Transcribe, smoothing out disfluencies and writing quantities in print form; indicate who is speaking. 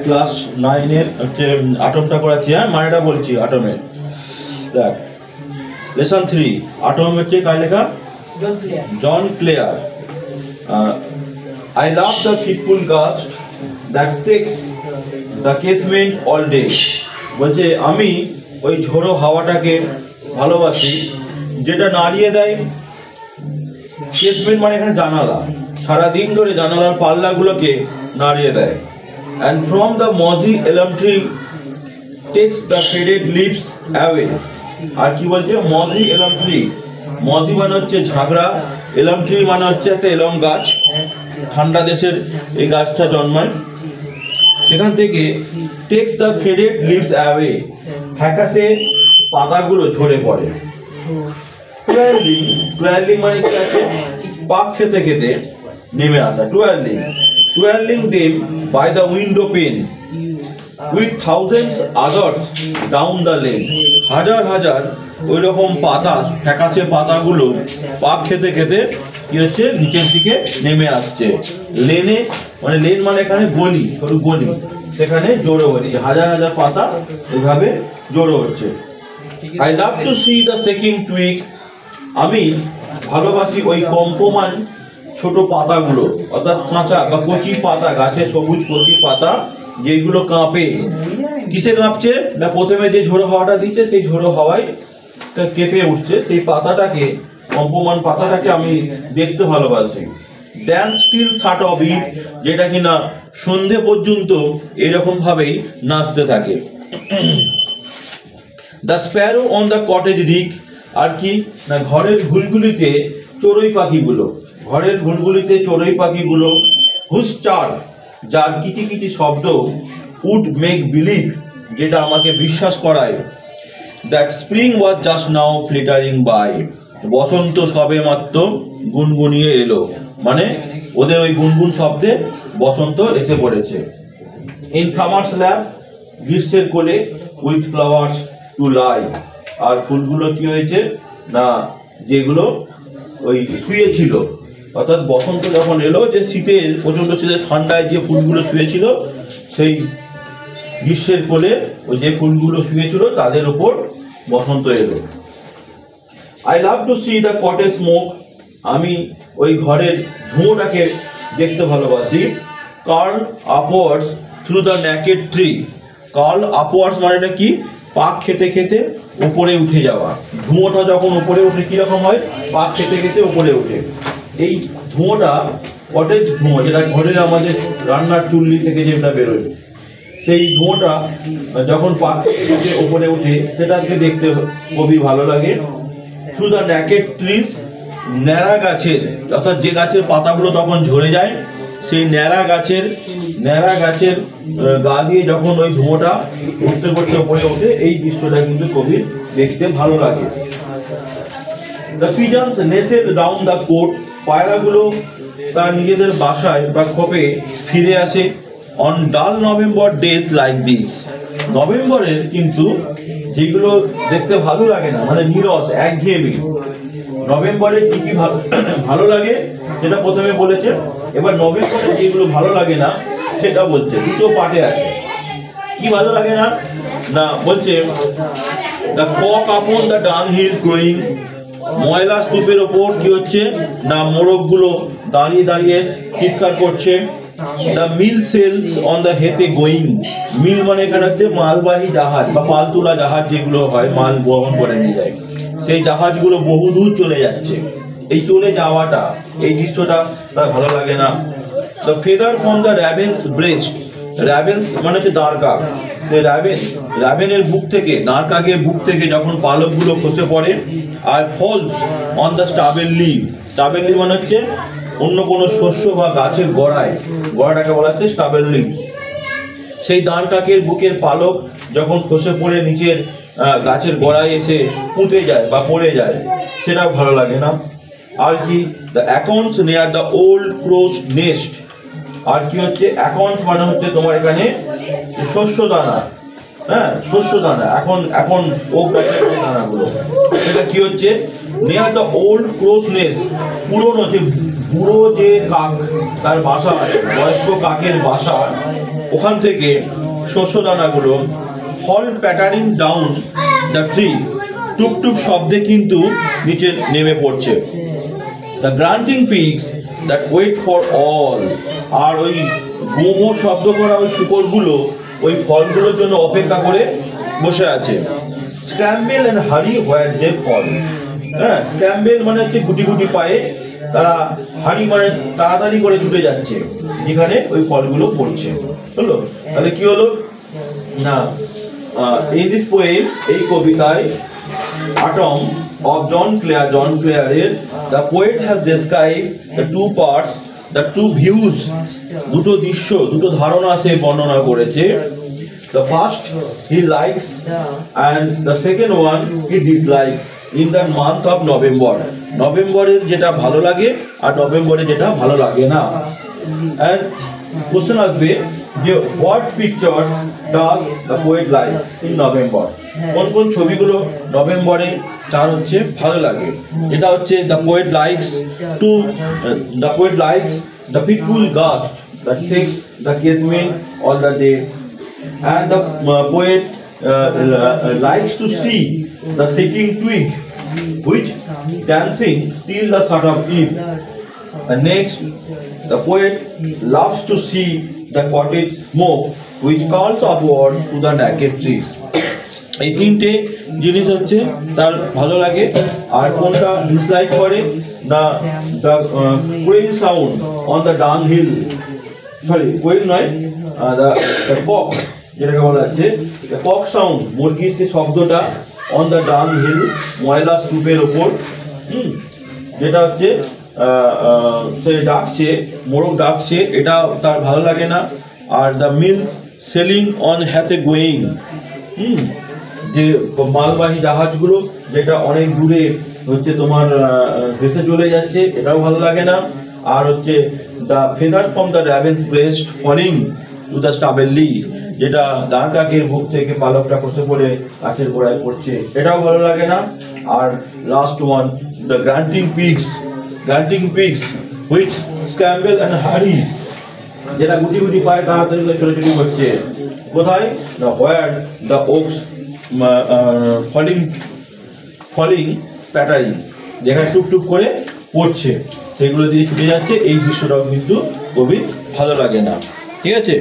Speaker 1: Class 9 হচ্ছে আটমটা করাচ্ছি, হ্যাঁ মানেটা বলছি আটমের। দেখ লেসন 3 আটম হচ্ছে কার লেখা? জন Claire. I love the fitful gust that shakes the casement all day. বলছে আমি ওই ঝোড়ো হাওয়াটাকে ভালোবাসি যেটা নাড়িয়ে দেয় কেসমেন্ট মানে এখানে জানালা, সারাদিন ধরে জানালার পাল্লাগুলোকে নাড়িয়ে দেয়। And from the mossy elm tree takes the faded leaves away. আর কি বলছে? mossy elm tree, mossy মানে হচ্ছে ঝাগড়া, elm tree মানে হচ্ছে একটা এলম গাছ, ঠান্ডা দেশের এই গাছটা জন্মায়। সেখান থেকে takes the faded leaves away, ফ্যাকাশে পাতাগুলো ঝরে পড়ে। টুয়ারলিং মানে কি আছে? পাক খেতে খেতে নেমে আসা। টুয়ারলিং them by the window pane with thousands others down the lane. হাজার হাজার ওই রকম পাতা, ফ্যাকাশে পাতাগুলো পাক খেতে খেতে কি হচ্ছে নিচের দিকে নেমে আসছে। লেনে মানে লেন মানে এখানে গলি, সরু গলি, সেখানে জড়ো হচ্ছে হাজার হাজার পাতা এইভাবে জড়ো হচ্ছে। I love to see the shaking twig. আমি ভালোবাসি ওই কম্পমান ছোট পাতাগুলো, অর্থাৎ কাঁচা বা কচি পাতা, গাছের সবুজ কচি পাতা যেগুলো কাঁপে। কিসে কাঁপছে না? প্রথমে যে ঝোড়ো হাওয়াটা দিচ্ছে সেই ঝোড়ো হাওয়ায় কেঁপে উঠছে, সেই পাতাটাকে, কম্পমান পাতাটাকে আমি দেখতে ভালোবাসি। Dance still shut of it, যেটা কিনা সন্ধে পর্যন্ত এরকম ভাবেই নাচতে থাকে। The sparrow on the cottage rick, আর কি না ঘরের ঘুলগুলিতে চড়ুই পাখিগুলো, ঘরের ঘুলগুলিতে চড়ুই পাখিগুলো, হুস চার, যার কিচি কিচি শব্দ, উড মেক বিলিভ, যেটা আমাকে বিশ্বাস করায়, that spring was just now flittering by, বসন্ত সবে মাত্র গুনগুনিয়ে এলো, মানে ওদের ওই গুনগুন শব্দে বসন্ত এসে পড়েছে। ইন সামার্স ল্যাব, গ্রীষ্মের কোলে, উইথ ফ্লাওয়ার্স টু লাই, আর ফুলগুলো কি হয়েছে না যেগুলো ওই শুয়েছিল, অর্থাৎ বসন্ত যখন এলো, যে শীতে প্রচণ্ড শীতে ঠান্ডায় যে ফুলগুলো শুয়েছিল সেই গ্রীষ্মের কোলে ওই যে ফুলগুলো শুয়েছিল তাদের ওপর বসন্ত এলো। I love to see the cottage smoke, আমি ওই ঘরের ধোঁয়াটাকে দেখতে ভালোবাসি। Curl upwards through the naked tree, curl upwards মানেটা কি? পাক খেতে খেতে উপরে উঠে যাওয়া। ধোঁয়াটা যখন উপরে উঠে কিরকম হয়? পাক খেতে খেতে উপরে ওঠে। এই ধোঁয়াটা কটেজ ধোঁয়া, যেটা ঘরের আমাদের রান্নার চুল্লি থেকে যেটা বেরোয়, সেই ধোঁয়াটা যখন পাক খেতে খেতে উপরে উঠে সেটাকে দেখতে খুবই ভালো লাগে। থ্রু দ্য ন্যাকেড ট্রিজ, ন্যাড়া গাছের, অর্থাৎ যে গাছের পাতাগুলো তখন ঝরে যায় সেই ন্যাড়া গাছের গা দিয়ে যখন ওই ধোঁয়াটা উঠতে করতে উপরে ওঠে, এই দৃশ্যটা কিন্তু খুবই দেখতে ভালো লাগে। The pigeons nestle down the cote, পায়রাগুলো তার নিজেদের বাসায় বা খোপে ফিরে আসে। অন ডাল নভেম্বর ডেজ লাইক দিস, নভেম্বরের কিন্তু যেগুলো দেখতে ভালো লাগে না, মানে নীরস একঘেয়েমি, নভেম্বরে কি কি ভালো লাগে সেটা প্রথমে বলেছে, এবার নভেম্বরে যেগুলো ভালো লাগে না সেটা বলছে। দুটো পার্টে আছে। কি ভালো লাগে না না বলছে দ্য কক আপন দ্য ডাং হিল ক্রোয়িং, ময়লা স্তূপের ওপর কি হচ্ছে না মোরগগুলো দাঁড়িয়ে দাঁড়িয়ে চিৎকার করছে। The mill sails on the heath going, mill মানে এখানে হচ্ছে মালবাহী জাহাজ বা পালতোলা জাহাজ যেগুলো হয়, মাল বহন করে নিয়ে যায়, সেই জাহাজগুলো বহুদূর চলে যাচ্ছে। এই চলে যাওয়াটা, এই দৃশ্যটা তার ভালো লাগে না। The feather from the raven's breast, raven's মানে হচ্ছে দাঁড়কাক, র্যাভেনের বুক থেকে, দাঁড়কাকের বুক থেকে যখন পালকগুলো খসে পড়ে। আর falls on the stubble lea, stubble lea মানে হচ্ছে অন্য কোনো শস্য বা গাছের গোড়াটাকে বলা হচ্ছে স্টাবেল লিভ। সেই দাঁড়কাকের বুকের পালক যখন খসে পড়ে নিচের গাছের গোড়ায় এসে পুঁতে যায় বা পড়ে যায়, সেটা ভালো লাগে না। আর কি the acorns near the old crow's nest, আর কি হচ্ছে অ্যাকাউন্টস মানে হচ্ছে তোমার এখানে শস্য দানা, হ্যাঁ শস্য দানা, এখন ওক গাছের দানাগুলো, সেটা কি হচ্ছে near the old crow's nest, পুরনো যে বুড়ো যে কাক তার বাসা, বয়স্ক কাকের বাসা, ওখান থেকে শস্য দানাগুলো fall pattering down the tree, টুকটুক শব্দে কিন্তু নিচে নেমে পড়ছে। The grunting pigs that wait for all, আর ওই গোঁ শব্দ করা ওই শুকরগুলো ওই ফলগুলোর জন্য অপেক্ষা করে বসে আছে। স্ক্র্যাম্বেল অ্যান্ড হারি হোয়ার দে ফল। হ্যাঁ, স্ক্র্যাম্বেল মানে হচ্ছে গুটি গুটি পায়ে তারা, হারি মানে তাড়াতাড়ি করে ছুটে যাচ্ছে যেখানে ওই ফলগুলো পড়ছে। হলো, তাহলে কি হলো না, ইন দিস পোয়েম, এই কবিতায় অটম অফ জন ক্লেয়ারের the poet has describe the two parts, the two views, দুটো দৃশ্য, দুটো ধারণা সে বর্ণনা করেছে। The first he likes and the second one he dislikes in the month of November. নভেম্বরের যেটা ভালো লাগে আর নভেম্বরে যেটা ভালো লাগে না। And কোশ্চেন আসবে যে what pictures does the poet likes in November? কোন কোন ছবিগুলো নভেম্বরে তার হচ্ছে ভালো লাগে? এটা হচ্ছে the poet likes the fitful gust that shakes the casement all the day. And the poet likes to see the shaking twig which dancing till the start of eve. And next, the poet loves to see the cottage smoke which calls upward to the naked trees. এই তিনটে জিনিস হচ্ছে তার ভালো লাগে। আর কোনটা dislike করে না, the crane sound on the ডাং হিল, সরি কোয়েল নয়, দ্য কক যেটাকে বলা যাচ্ছে, কক সাউন্ড, মুরগির যে শব্দটা অন দ্য ডাং হিল, ময়লা স্তূপের ওপর, যেটা হচ্ছে সে ডাকছে, মোরগ ডাকছে, এটা তার ভালো লাগে না। আর the mill sailing on heath going, যে মালবাহী জাহাজগুলো যেটা অনেক দূরে হচ্ছে তোমার ভেসে চলে যাচ্ছে, এটাও ভালো লাগে না। আর হচ্ছে the feather from the raven's breast falling to the stubble lea, যেটা দাঁড় কাকের বুক থেকে পালকটা খসে পড়ে গাছের গোড়ায় পড়ছে, এটাও ভালো লাগে না। আর last one, the grunting pigs which scramble and hurry, যেটা গুটি গুটি পায়ে তাড়াতাড়ি করে ছোটাছুটি করছে। কোথায়? The where the oaks falling pattering, যেখানে টুকটুক করে পড়ছে, সেগুলো দিয়ে ছুটে যাচ্ছে। এই দৃশ্যটাও কিন্তু কবির ভালো লাগে না। ঠিক আছে।